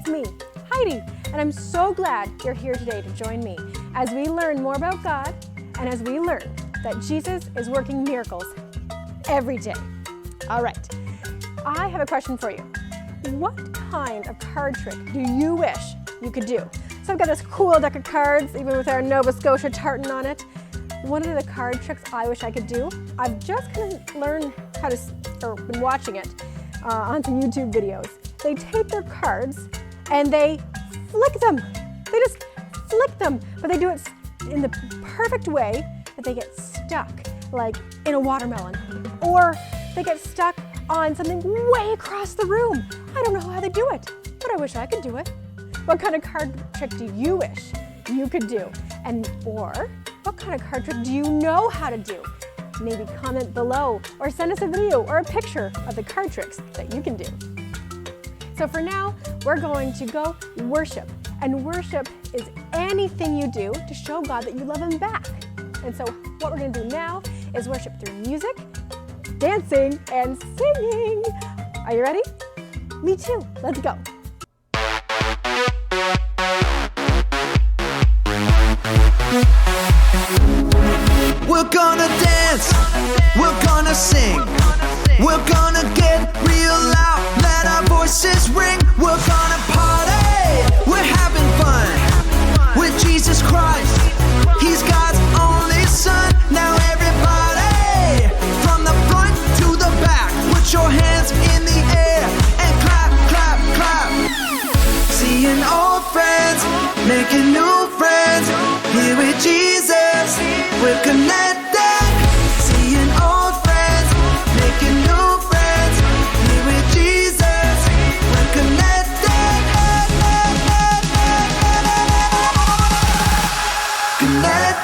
it's me, Heidi, and I'm so glad you're here today to join me as we learn more about God and as we learn that Jesus is working miracles every day. All right, I have a question for you. What kind of card trick do you wish you could do? So I've got this cool deck of cards, even with our Nova Scotia tartan on it. One of the card tricks I wish I could do, I've just kind of learned how to, or been watching it on some YouTube videos. They take their cards and they flick them. They just flick them, but they do it in the perfect way that they get stuck, like in a watermelon, or they get stuck on something way across the room. I don't know how they do it, but I wish I could do it. What kind of card trick do you wish you could do? Or what kind of card trick do you know how to do? Maybe comment below or send us a video or a picture of the card tricks that you can do. So for now, we're going to go worship. And worship is anything you do to show God that you love Him back. And so what we're going to do now is worship through music, dancing, and singing. Are you ready? Me too. Let's go. We're gonna dance, we're gonna sing, we're gonna get real loud, let our voices ring. We're gonna party, we're having fun with Jesus Christ. He's God's only Son. Now everybody, from the front to the back, put your hands in the air and clap, clap, clap. Seeing old friends, making new friends, here with Jesus, we're connected. Seeing old friends, making new friends, here with Jesus, we're connected. Connected.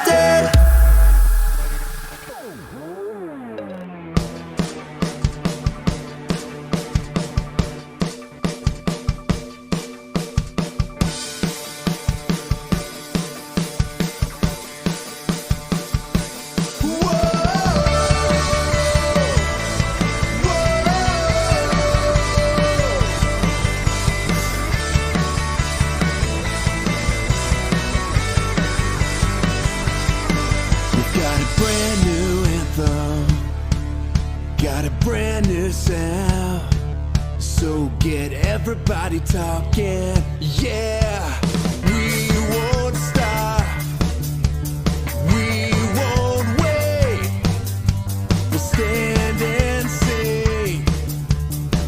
So get everybody talking, yeah. We won't stop, we won't wait. We'll stand and sing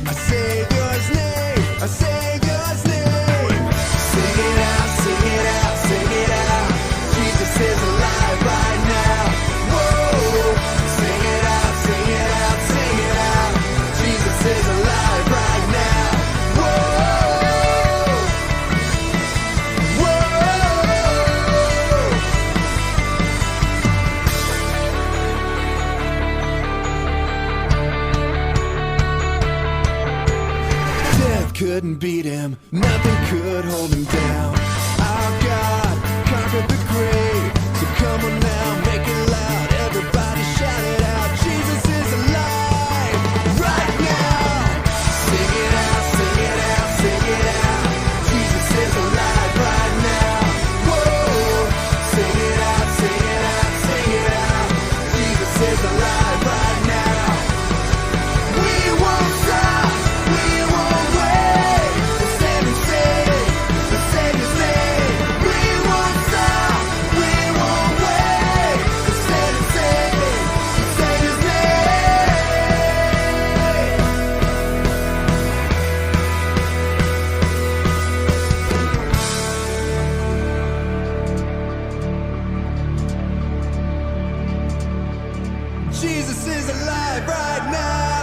our Savior's name, our Savior's name. Sing it out, sing it out, sing it out. Jesus is alive right now. Whoa, sing it out, sing it out, sing it out. Jesus is alive right now. Whoa, whoa. Death couldn't beat him, nothing could hold him down. Our God conquered the grave. So come on now, make it loud. Everybody shout it out. Jesus is alive right now. Sing it out, sing it out, sing it out. Jesus is alive right now. Whoa, sing it out, sing it out, sing it out. Jesus is alive right now. We won't stop, we won't wait. We'll stand and sing the Savior's name. We won't stop, we won't wait. We'll stand and sing the Savior's name. Jesus is alive right now.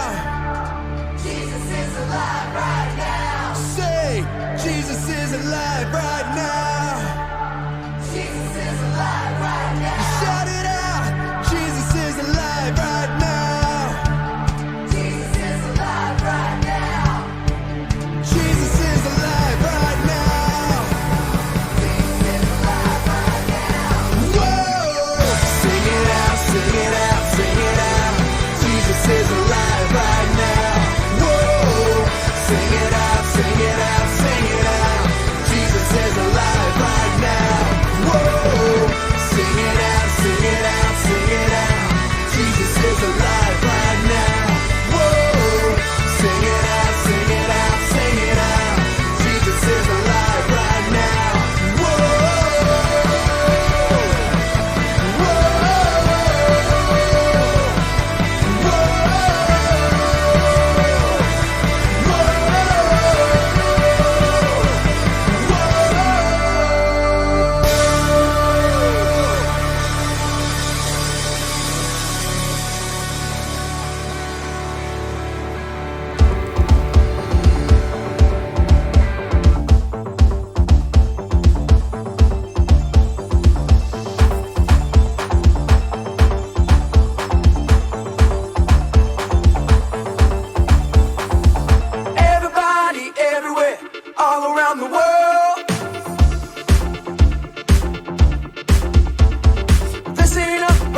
Jesus is alive right now. Say, Jesus is alive right now. Jesus is alive right now. Shout it out. Jesus is alive right now. Jesus is alive right now. Jesus is alive right now. Jesus is alive right now. Whoa! Sing it out, sing it out, sing it out.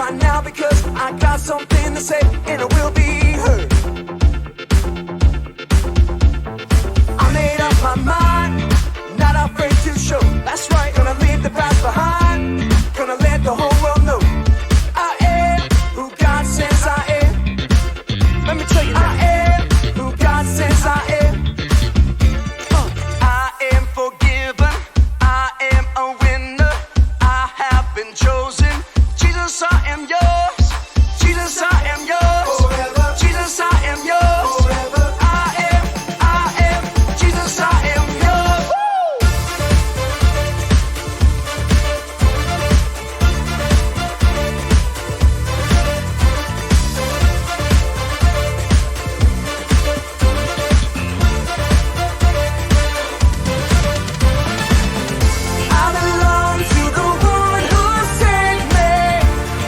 right now because I got something to say and it will be heard. I made up my mind, not afraid to show. That's right, gonna leave the past behind, gonna let the whole world know I am who God says I am. Let me tell you that. I am who God says I am. I am forgiven, I am a winner, I have been chosen. Jesus, I am yours. Jesus, I am yours. Forever. Jesus, I am yours. Forever. I am. Jesus, I am yours. Woo! I belong to the one who saved me.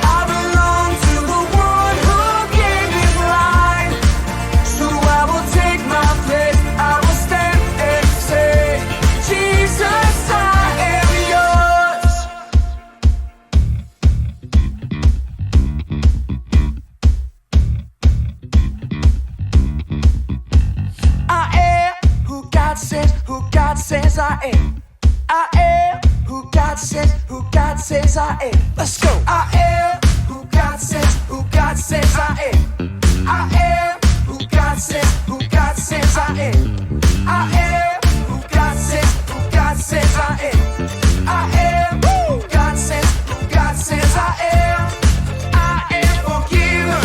I belong to the one who gave his life. So I will take my place. I will stand and say, Jesus, I am yours. I am who God says I am. I am who God says I am. Let's go. I am who God says I am. I am who God says I am. I am who God says I am. I am who God says I am. I am forgiven.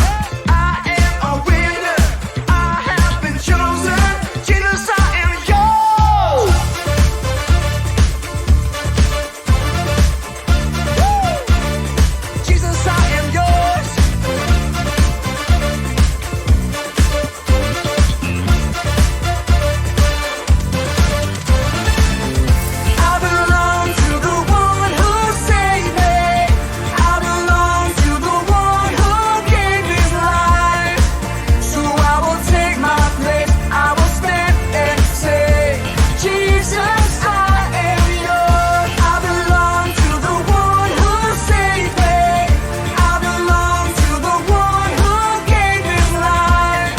I am a winner. I have been chosen. Jesus, I am yours. Jesus, I am yours. I belong to the one who saved me. I belong to the one who gave his life. So I will take my place. I will stand and say, Jesus, I am yours. I belong to the one who saved me. I belong to the one who gave his life.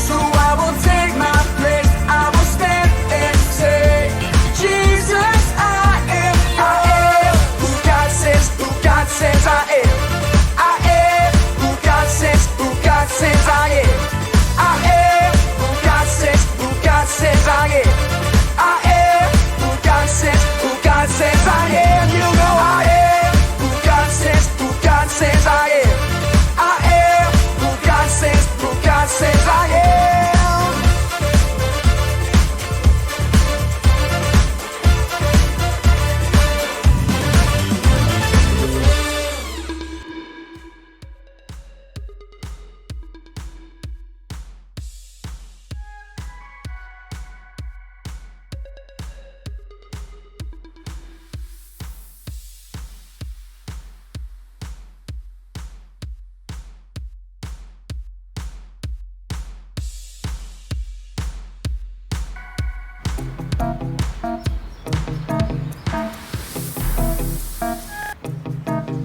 So I will take my place. I will stand and say, Jesus, I am who God says I am. I am who God says I am. I am who God says I am. I am who God says I am. You know I am who God says I am. I am who God says I am.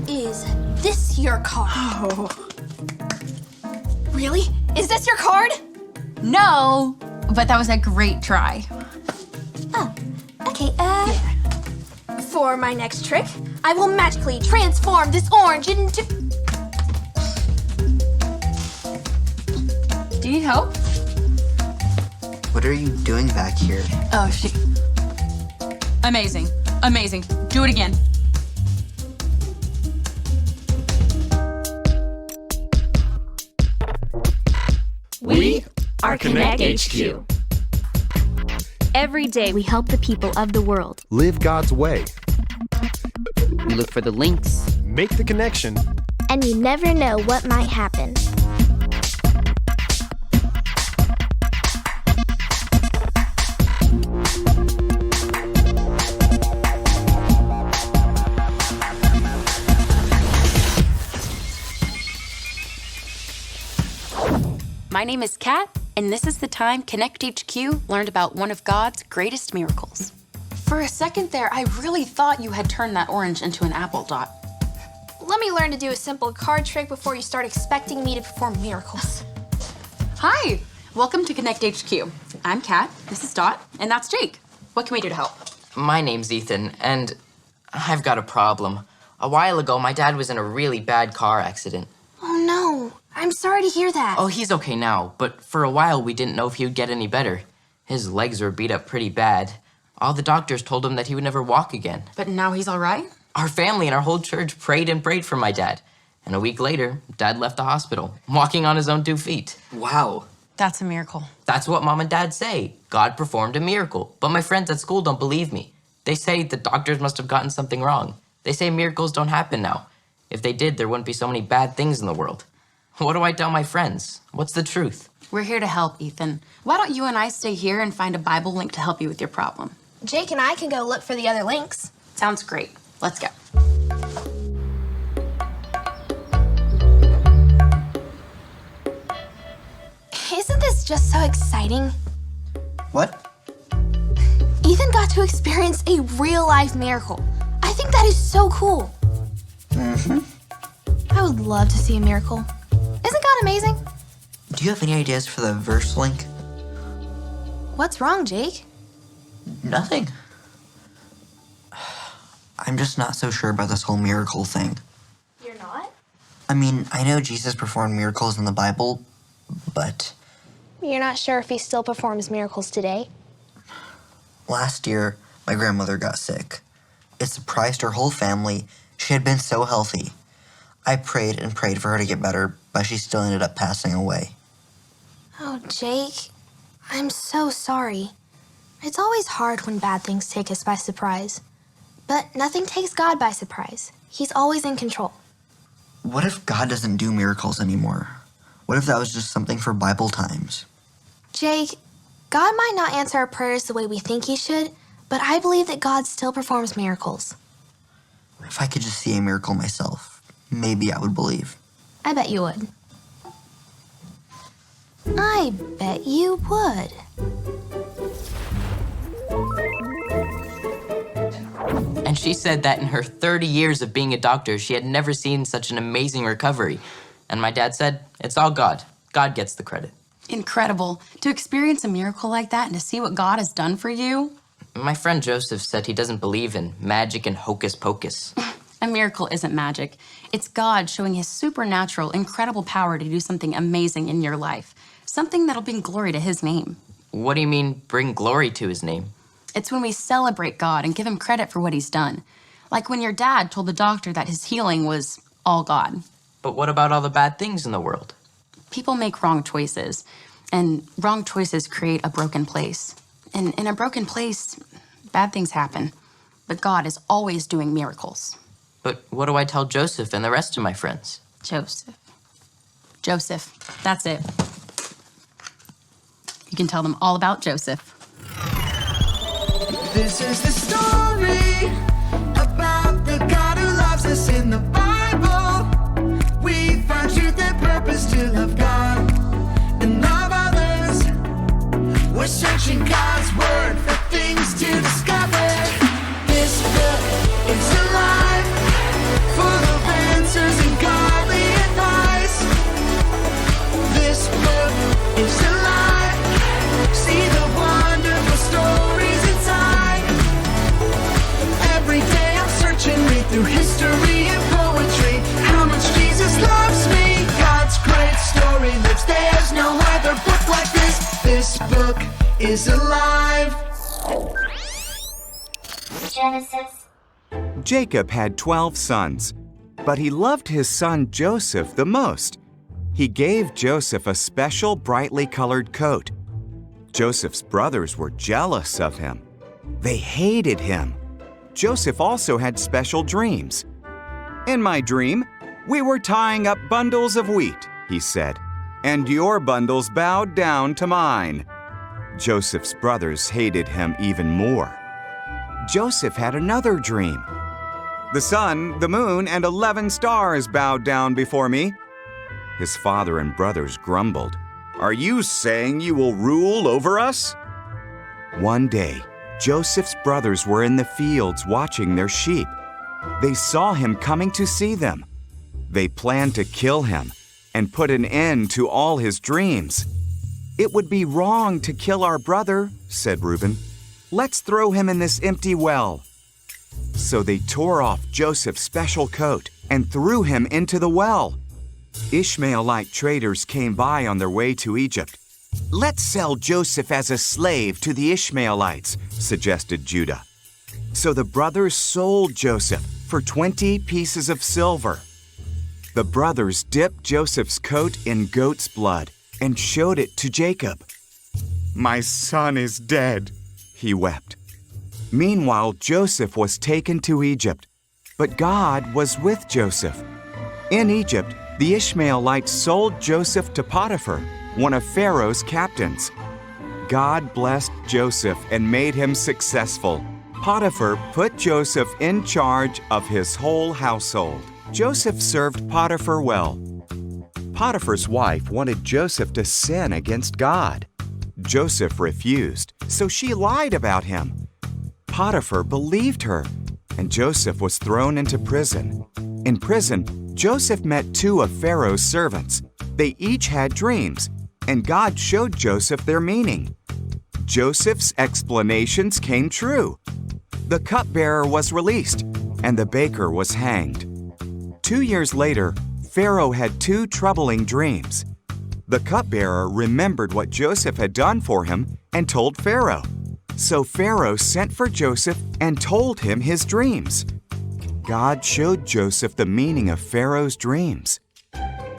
Is this your card? Oh, Really? Is this your card? No, but that was a great try. Oh, okay, For my next trick, I will magically transform this orange into... Do you need help? What are you doing back here? Oh, shit. Amazing. Amazing. Do it again. We are Konnect HQ. Every day we help the people of the world. Live God's way. We look for the links. Make the connection. And you never know what might happen. My name is Kat, and this is the time Konnect HQ learned about one of God's greatest miracles. For a second there, I really thought you had turned that orange into an apple dot. let me learn to do a simple card trick before you start expecting me to perform miracles. Hi, welcome to Konnect HQ. I'm Kat, this is Dot, and that's Jake. What can we do to help? My name's Ethan, and I've got a problem. A while ago, my dad was in a really bad car accident. Oh no, I'm sorry to hear that. Oh, he's okay now, but for a while we didn't know if he would get any better. His legs were beat up pretty bad. All the doctors told him that he would never walk again. But now he's all right? Our family and our whole church prayed and prayed for my dad. And a week later, Dad left the hospital, walking on his own 2 feet. Wow. That's a miracle. That's what Mom and Dad say. God performed a miracle. But my friends at school don't believe me. They say the doctors must have gotten something wrong. They say miracles don't happen now. If they did, there wouldn't be so many bad things in the world. What do I tell my friends? What's the truth? We're here to help, Ethan. Why don't you and I stay here and find a Bible link to help you with your problem? Jake and I can go look for the other links. Sounds great. Let's go. Isn't this just so exciting? What? Ethan got to experience a real-life miracle. I think that is so cool. Mm-hmm. I would love to see a miracle. Isn't God amazing? Do you have any ideas for the verse link? What's wrong, Jake? Nothing. I'm just not so sure about this whole miracle thing. You're not? I mean, I know Jesus performed miracles in the Bible, but You're not sure if he still performs miracles today? last year, my grandmother got sick. It surprised her whole family. She had been so healthy. I prayed and prayed for her to get better, but she still ended up passing away. Oh, Jake, I'm so sorry. It's always hard when bad things take us by surprise. But nothing takes God by surprise. He's always in control. What if God doesn't do miracles anymore? What if that was just something for Bible times? Jake, God might not answer our prayers the way we think he should, but I believe that God still performs miracles. If I could just see a miracle myself, maybe I would believe. I bet you would. I bet you would. And she said that in her 30 years of being a doctor, she had never seen such an amazing recovery. And my dad said, it's all God. God gets the credit. Incredible. To experience a miracle like that and to see what God has done for you. My friend Joseph said he doesn't believe in magic and hocus pocus. A miracle isn't magic. It's God showing his supernatural, incredible power to do something amazing in your life. Something that'll bring glory to his name. What do you mean, bring glory to his name? It's when we celebrate God and give him credit for what he's done. Like when your dad told the doctor that his healing was all God. But what about all the bad things in the world? People make wrong choices, and wrong choices create a broken place. And in a broken place, bad things happen. But God is always doing miracles. But what do I tell Joseph and the rest of my friends? Joseph, that's it. You can tell them all about Joseph. This is the story about the God who loves us in the Bible. We find truth and purpose to love God and love others. We're searching God's word for things to discover. This book is alive, full of answers and godly advice. This book is alive. See the wonderful stories inside. Every day I'm searching, read through history and poetry. How much Jesus loves me. God's great story lives. There's no other book like this. This book is alive. Genesis. Jacob had 12 sons, but he loved his son Joseph the most. He gave Joseph a special brightly colored coat. Joseph's brothers were jealous of him. They hated him. Joseph also had special dreams. In my dream, we were tying up bundles of wheat, he said, and your bundles bowed down to mine. Joseph's brothers hated him even more. Joseph had another dream. The sun, the moon, and 11 stars bowed down before me. His father and brothers grumbled. Are you saying you will rule over us? One day, Joseph's brothers were in the fields watching their sheep. They saw him coming to see them, They planned to kill him and put an end to all his dreams. "It would be wrong to kill our brother," said Reuben. "Let's throw him in this empty well." So they tore off Joseph's special coat and threw him into the well. Ishmaelite traders came by on their way to Egypt. "Let's sell Joseph as a slave to the Ishmaelites," suggested Judah. So the brothers sold Joseph for 20 pieces of silver. The brothers dipped Joseph's coat in goat's blood and showed it to Jacob. "My son is dead," he wept. Meanwhile, Joseph was taken to Egypt, but God was with Joseph. In Egypt, the Ishmaelites sold Joseph to Potiphar, one of Pharaoh's captains. God blessed Joseph and made him successful. Potiphar put Joseph in charge of his whole household. Joseph served Potiphar well. Potiphar's wife wanted Joseph to sin against God. Joseph refused, so she lied about him. Potiphar believed her, and Joseph was thrown into prison. In prison, Joseph met 2 of Pharaoh's servants. They each had dreams, and God showed Joseph their meaning. Joseph's explanations came true. The cupbearer was released, and the baker was hanged. 2 years later, Pharaoh had 2 troubling dreams. The cupbearer remembered what Joseph had done for him and told Pharaoh. So Pharaoh sent for Joseph and told him his dreams. God showed Joseph the meaning of Pharaoh's dreams.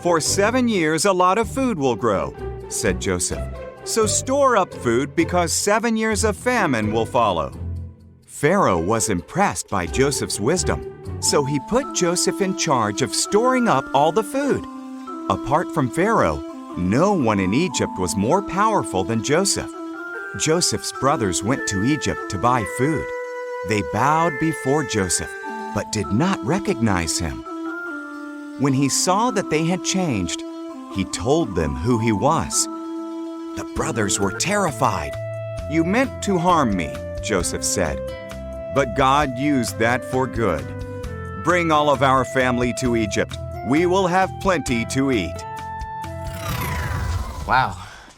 "For 7 years, a lot of food will grow," said Joseph. "So store up food because 7 years of famine will follow." Pharaoh was impressed by Joseph's wisdom, so he put Joseph in charge of storing up all the food. Apart from Pharaoh, no one in Egypt was more powerful than Joseph. Joseph's brothers went to Egypt to buy food. They bowed before Joseph, but did not recognize him. When he saw that they had changed, he told them who he was. The brothers were terrified. "You meant to harm me," Joseph said, "but God used that for good. Bring all of our family to Egypt. We will have plenty to eat." Wow,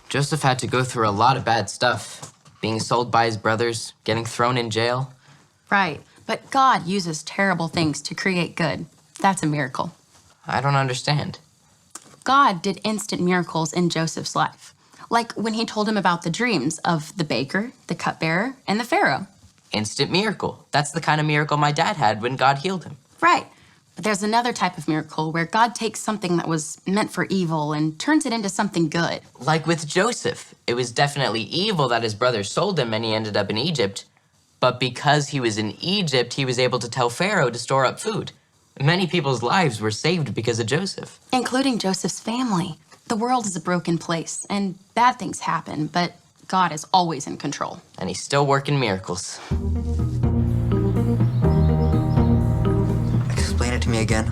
Joseph had to go through a lot of bad stuff. Being sold by his brothers, getting thrown in jail. Right, but God uses terrible things to create good. That's a miracle. I don't understand. God did instant miracles in Joseph's life, like when he told him about the dreams of the baker, the cupbearer, and the Pharaoh. Instant miracle. That's the kind of miracle my dad had when God healed him. Right, but there's another type of miracle where God takes something that was meant for evil and turns it into something good. Like with Joseph. It was definitely evil that his brothers sold him and he ended up in Egypt. But because he was in Egypt, he was able to tell Pharaoh to store up food. Many people's lives were saved because of Joseph. Including Joseph's family. The world is a broken place, and bad things happen, but God is always in control. And he's still working miracles. Explain it to me again.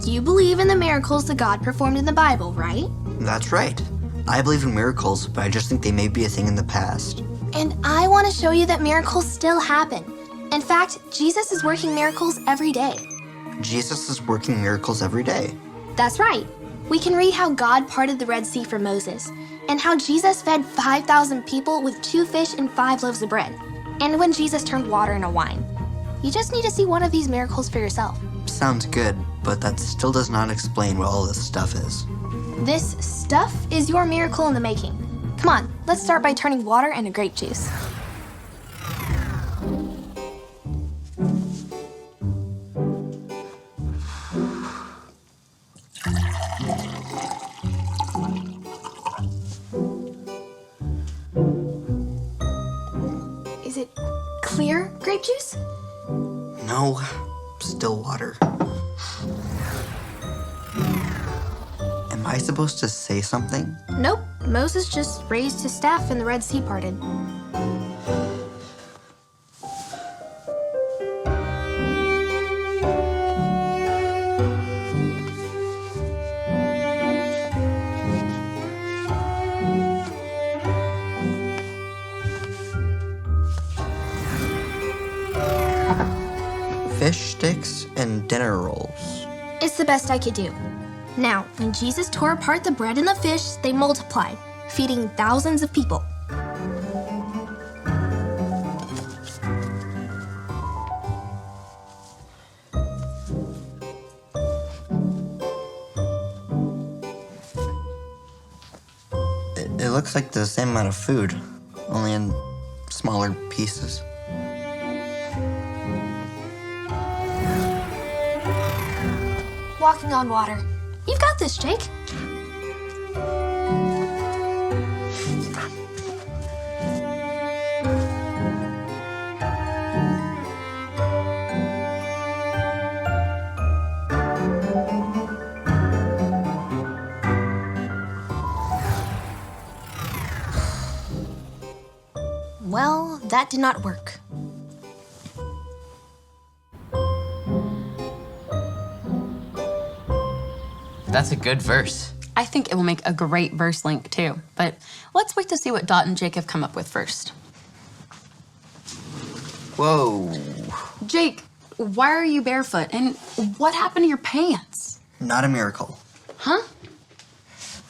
You believe in the miracles that God performed in the Bible, right? That's right. I believe in miracles, but I just think they may be a thing in the past. And I want to show you that miracles still happen. In fact, Jesus is working miracles every day. Jesus is working miracles every day. That's right. We can read how God parted the Red Sea for Moses, and how Jesus fed 5,000 people with 2 fish and 5 loaves of bread, and when Jesus turned water into wine. You just need to see one of these miracles for yourself. Sounds good, but that still does not explain what all this stuff is. This stuff is your miracle in the making. Come on, let's start by turning water into grape juice. Is it clear grape juice? No, still water. Am I supposed to say something? Nope. Moses just raised his staff and the Red Sea parted. Fish sticks and dinner rolls. It's the best I could do. Now, when Jesus tore apart the bread and the fish, they multiplied, feeding thousands of people. It looks like the same amount of food, only in smaller pieces. Walking on water. You've got this, Jake. Well, that did not work. That's a good verse. I think it will make a great verse link too, but let's wait to see what Dot and Jake have come up with first. Whoa. Jake, why are you barefoot? And what happened to your pants? Not a miracle. Huh?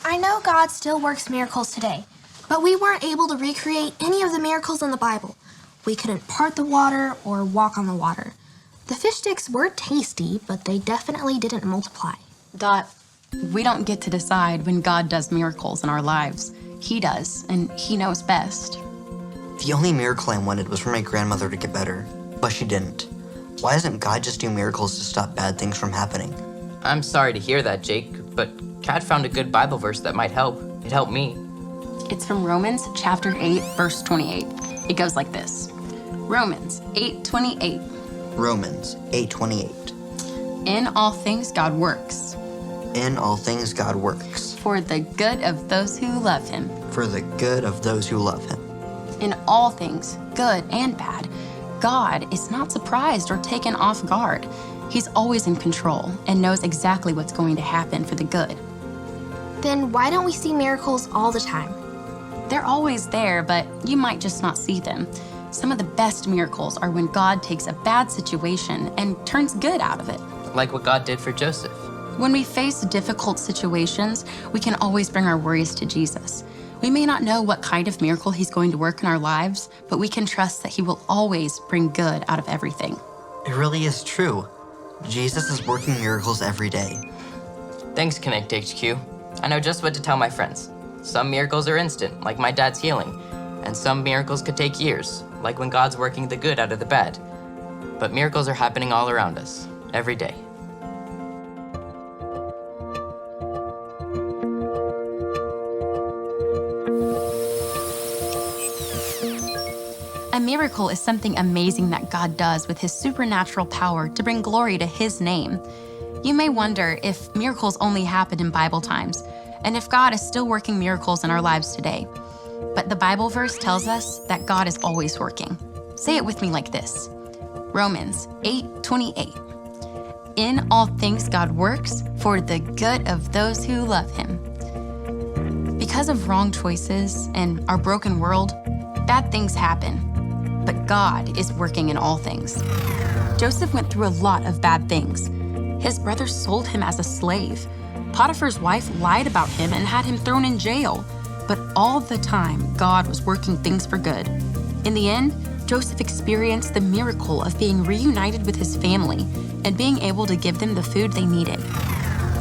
I know God still works miracles today, but we weren't able to recreate any of the miracles in the Bible. We couldn't part the water or walk on the water. The fish sticks were tasty, but they definitely didn't multiply. Dot, we don't get to decide when God does miracles in our lives. He does, and he knows best. The only miracle I wanted was for my grandmother to get better, but she didn't. Why doesn't God just do miracles to stop bad things from happening? I'm sorry to hear that, Jake, but Kat found a good Bible verse that might help. It helped me. It's from Romans chapter 8, verse 28. It goes like this. Romans 8:28. Romans 8:28. In all things God works. In all things God works. For the good of those who love him. For the good of those who love him. In all things, good and bad, God is not surprised or taken off guard. He's always in control and knows exactly what's going to happen for the good. Then why don't we see miracles all the time? They're always there, but you might just not see them. Some of the best miracles are when God takes a bad situation and turns good out of it. Like what God did for Joseph. When we face difficult situations, we can always bring our worries to Jesus. We may not know what kind of miracle he's going to work in our lives, but we can trust that he will always bring good out of everything. It really is true. Jesus is working miracles every day. Thanks, Konnect HQ. I know just what to tell my friends. Some miracles are instant, like my dad's healing, and some miracles could take years, like when God's working the good out of the bad. But miracles are happening all around us, every day. A miracle is something amazing that God does with his supernatural power to bring glory to his name. You may wonder if miracles only happen in Bible times, and if God is still working miracles in our lives today. But the Bible verse tells us that God is always working. Say it with me like this. Romans 8:28. In all things God works for the good of those who love him. Because of wrong choices and our broken world, bad things happen. But God is working in all things. Joseph went through a lot of bad things. His brothers sold him as a slave. Potiphar's wife lied about him and had him thrown in jail. But all the time, God was working things for good. In the end, Joseph experienced the miracle of being reunited with his family and being able to give them the food they needed.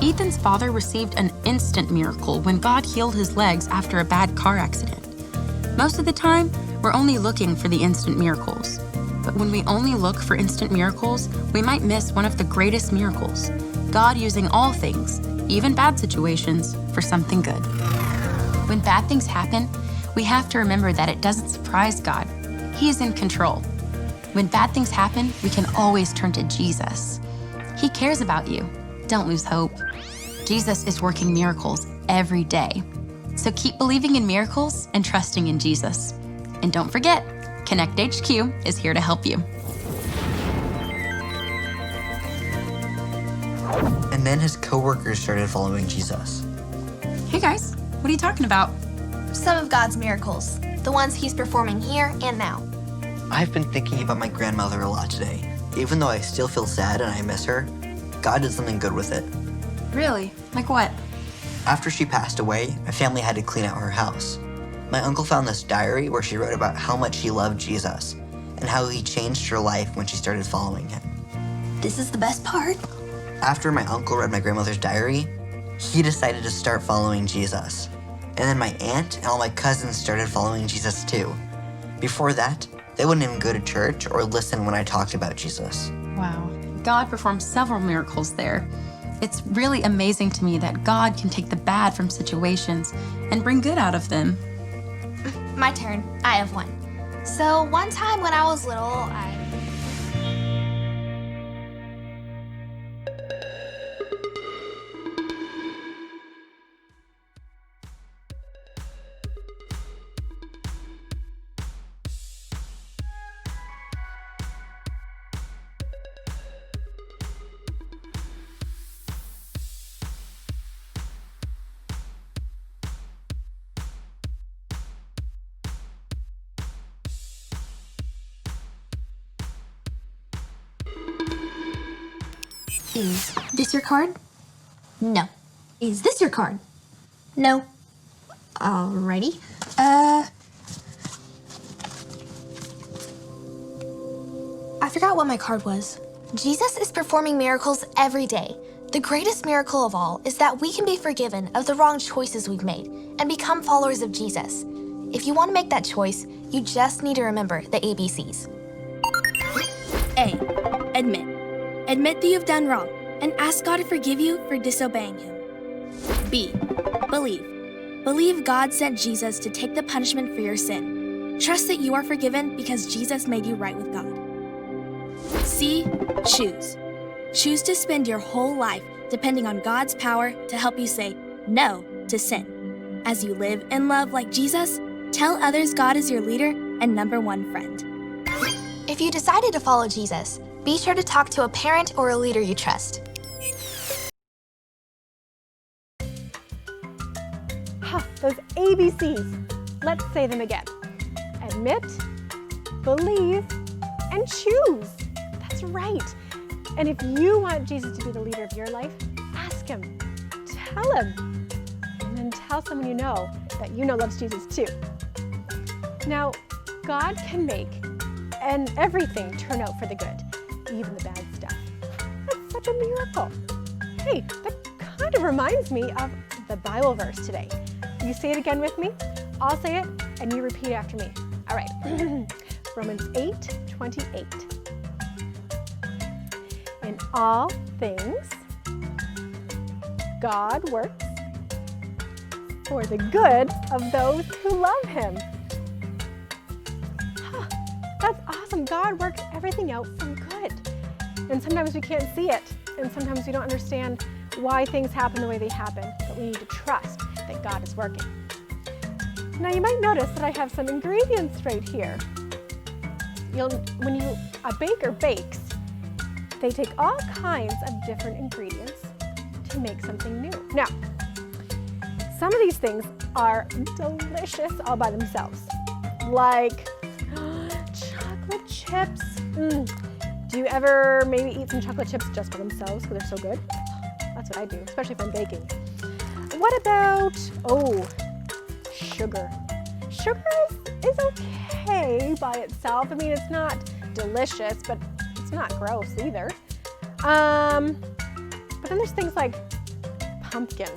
Ethan's father received an instant miracle when God healed his legs after a bad car accident. Most of the time, we're only looking for the instant miracles. But when we only look for instant miracles, we might miss one of the greatest miracles, God using all things, even bad situations, for something good. When bad things happen, we have to remember that it doesn't surprise God. He is in control. When bad things happen, we can always turn to Jesus. He cares about you. Don't lose hope. Jesus is working miracles every day. So keep believing in miracles and trusting in Jesus. And don't forget, Konnect HQ is here to help you. And then his coworkers started following Jesus. Hey guys, what are you talking about? Some of God's miracles, the ones he's performing here and now. I've been thinking about my grandmother a lot today. Even though I still feel sad and I miss her, God did something good with it. Really? Like what? After she passed away, my family had to clean out her house. My uncle found this diary where she wrote about how much she loved Jesus and how he changed her life when she started following him. This is the best part. After my uncle read my grandmother's diary, he decided to start following Jesus. And then my aunt and all my cousins started following Jesus too. Before that, they wouldn't even go to church or listen when I talked about Jesus. Wow. God performed several miracles there. It's really amazing to me that God can take the bad from situations and bring good out of them. My turn. I have one. So one time when I was little, Is this your card? No. Is this your card? No. Alrighty. I forgot what my card was. Jesus is performing miracles every day. The greatest miracle of all is that we can be forgiven of the wrong choices we've made and become followers of Jesus. If you want to make that choice, you just need to remember the ABCs. A. Admit. Admit that you've done wrong and ask God to forgive you for disobeying him. B. Believe. Believe God sent Jesus to take the punishment for your sin. Trust that you are forgiven because Jesus made you right with God. C. Choose. Choose to spend your whole life depending on God's power to help you say no to sin. As you live and love like Jesus, tell others God is your leader and #1 friend. If you decided to follow Jesus, be sure to talk to a parent or a leader you trust. Those ABCs. Let's say them again. Admit, believe, and choose. That's right. And if you want Jesus to be the leader of your life, ask him, tell him, and then tell someone you know that you know loves Jesus too. Now, God can make everything turn out for the good, even the bad stuff. That's such a miracle. Hey, that kind of reminds me of the Bible verse today. You say it again with me. I'll say it, and you repeat after me. All right. Romans 8:28. In all things, God works for the good of those who love him. That's awesome. God works everything out for good. And sometimes we can't see it, and sometimes we don't understand why things happen the way they happen, but we need to trust that God is working. Now you might notice that I have some ingredients right here. When a baker bakes, they take all kinds of different ingredients to make something new. Now, some of these things are delicious all by themselves, like chocolate chips. Do you ever maybe eat some chocolate chips just by themselves because they're so good? That's what I do, especially if I'm baking. What about, sugar? Sugar is okay by itself. I mean, it's not delicious, but it's not gross either. But then there's things like pumpkin,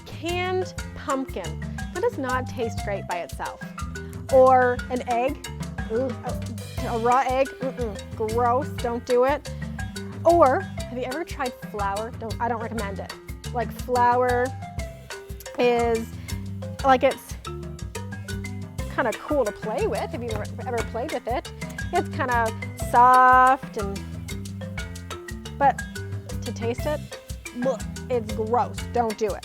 canned pumpkin. That does not taste great by itself. Or an egg, a raw egg, gross, don't do it. Or, have you ever tried flour? I don't recommend it. Like flour is, it's kind of cool to play with. Have you ever played with it? It's kind of soft but to taste it, it's gross, don't do it.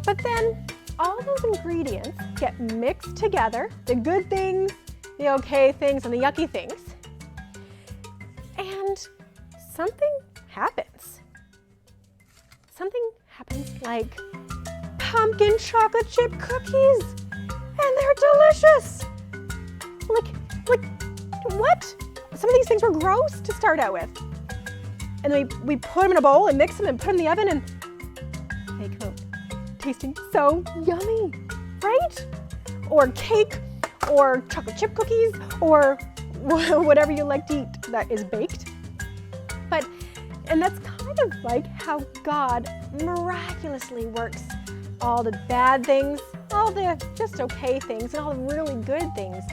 But then all those ingredients get mixed together, the good things, the okay things, and the yucky things, and something happens. Something happens like pumpkin chocolate chip cookies, and they're delicious. Like what? Some of these things were gross to start out with. and then we put them in a bowl and mix them and put them in the oven, and they come out tasting so yummy, right? Or cake, or chocolate chip cookies, or whatever you like to eat that is baked. And that's kind of like how God miraculously works all the bad things, all the just okay things, and all the really good things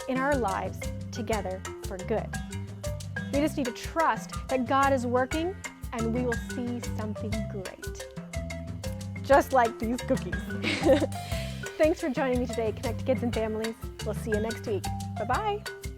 in our lives together for good. We just need to trust that God is working, and we will see something great. Just like these cookies. Thanks for joining me today, Konnect Kids and Families. We'll see you next week. Bye-bye.